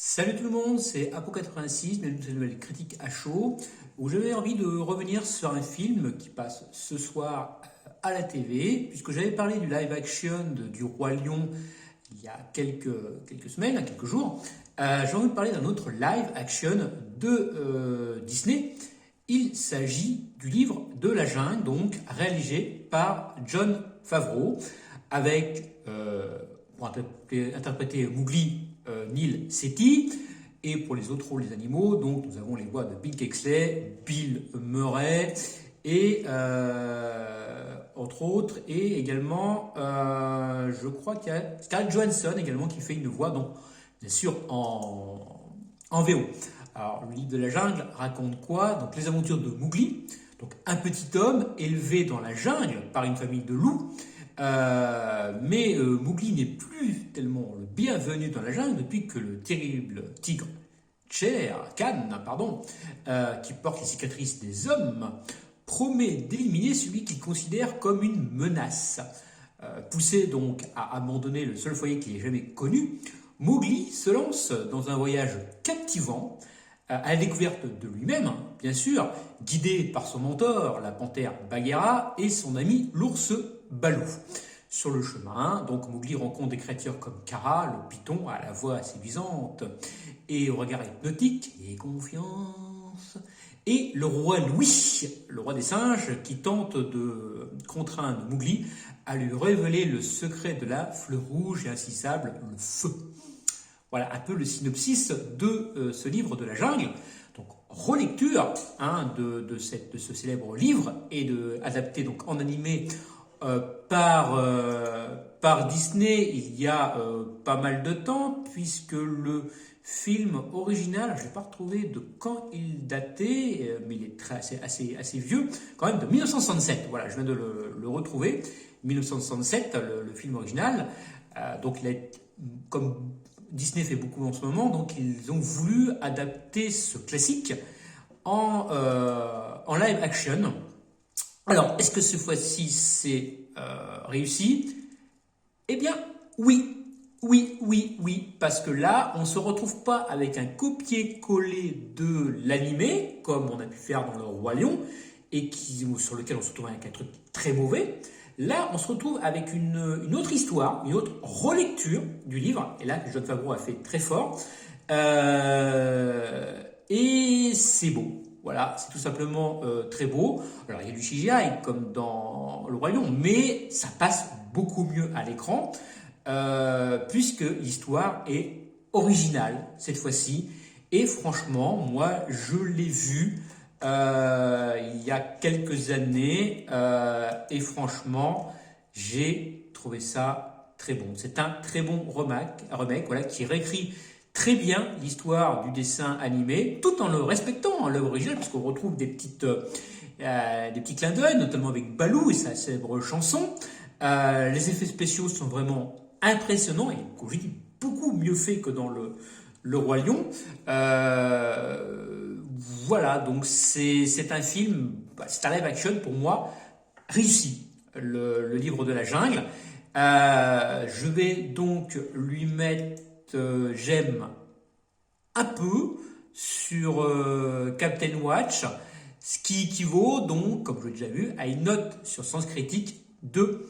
Salut tout le monde, c'est Apo86, bienvenue dans cette nouvelle critique à chaud, où j'avais envie de revenir sur un film qui passe ce soir à la TV, puisque j'avais parlé du live action du Roi Lion il y a quelques semaines, quelques jours. J'ai envie de parler d'un autre live action de Disney. Il s'agit du livre de la jungle, donc réalisé par Jon Favreau, avec, pour interpréter Mowgli, Neil Sethi, et pour les autres rôles des animaux, donc nous avons les voix de Bill Kexley, Bill Murray, et entre autres, et également, je crois qu'il y a Scarlett Johansson également qui fait une voix, donc bien sûr en VO. Alors, le livre de la jungle raconte quoi? Donc, les aventures de Mowgli, donc un petit homme élevé dans la jungle par une famille de loups. Mais Mowgli n'est plus tellement le bienvenu dans la jungle depuis que le terrible tigre Khan, qui porte les cicatrices des hommes, promet d'éliminer celui qu'il considère comme une menace. Poussé donc à abandonner le seul foyer qu'il ait jamais connu, Mowgli se lance dans un voyage captivant à la découverte de lui-même, bien sûr, guidé par son mentor, la panthère Bagheera, et son ami l'ours Balou. Sur le chemin, donc Mowgli rencontre des créatures comme Kara, le python, à la voix séduisante et au regard hypnotique et confiance, et le roi Louis, le roi des singes, qui tente de contraindre Mowgli à lui révéler le secret de la fleur rouge et insaisissable, le feu. Voilà un peu le synopsis de ce livre de la jungle. Donc, relecture de ce célèbre livre et adapté donc en animé par Disney il y a pas mal de temps, puisque le film original, je n'ai pas retrouvé de quand il datait, mais il est assez vieux, quand même de 1967. Voilà, je viens de le retrouver. 1967, le film original. Donc, comme Disney fait beaucoup en ce moment, donc ils ont voulu adapter ce classique en live action. Alors, est-ce que cette fois-ci c'est réussi? Eh bien, oui, parce que là, on ne se retrouve pas avec un copier-coller de l'animé, comme on a pu faire dans Le Roi Lion, et sur lequel on se retrouve avec un truc très mauvais. Là, on se retrouve avec une autre histoire, une autre relecture du livre, et là, Jon Favreau a fait très fort, et c'est beau. Voilà, c'est tout simplement très beau. Alors, il y a du CGI, comme dans Le Roi Lion, mais ça passe beaucoup mieux à l'écran, puisque l'histoire est originale, cette fois-ci, et franchement, moi, je l'ai vu il y a quelques années et franchement j'ai trouvé ça très bon. C'est un très bon remake voilà, qui réécrit très bien l'histoire du dessin animé tout en le respectant l'œuvre originale, puisqu'on retrouve des petits clins d'œil, notamment avec Balou et sa célèbre chanson. Les effets spéciaux sont vraiment impressionnants et, comme je dis, beaucoup mieux faits que dans le Roi Lion. Voilà, donc c'est un film, c'est un live action pour moi réussi, le livre de la jungle. Je vais donc lui mettre j'aime un peu sur Captain Watch, ce qui équivaut donc, comme je l'ai déjà vu, à une note sur Sens Critique de,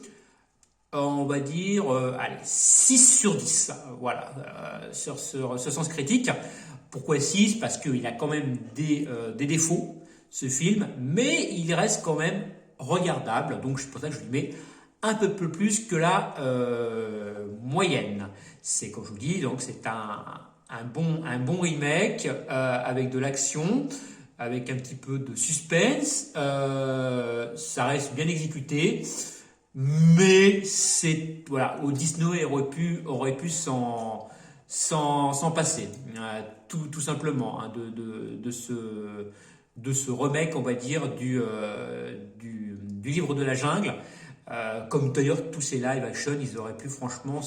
on va dire, allez, 6 sur 10. Voilà, sur ce Sens Critique. Pourquoi 6? Parce qu'il a quand même des défauts, ce film, mais il reste quand même regardable. Donc c'est pour ça que je lui mets un peu plus que la moyenne. C'est, comme je vous dis, donc c'est un bon remake avec de l'action, avec un petit peu de suspense. Ça reste bien exécuté, mais c'est, voilà, au Disney aurait pu s'en passer, tout simplement, de ce remake, on va dire, du livre de la jungle. Comme d'ailleurs tous ces live action, ils auraient pu franchement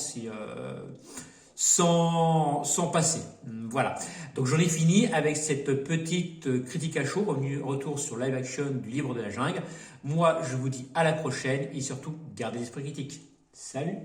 s'en passer. Voilà. Donc j'en ai fini avec cette petite critique à chaud, retour sur live action du livre de la jungle. Moi, je vous dis à la prochaine et surtout, gardez l'esprit critique. Salut!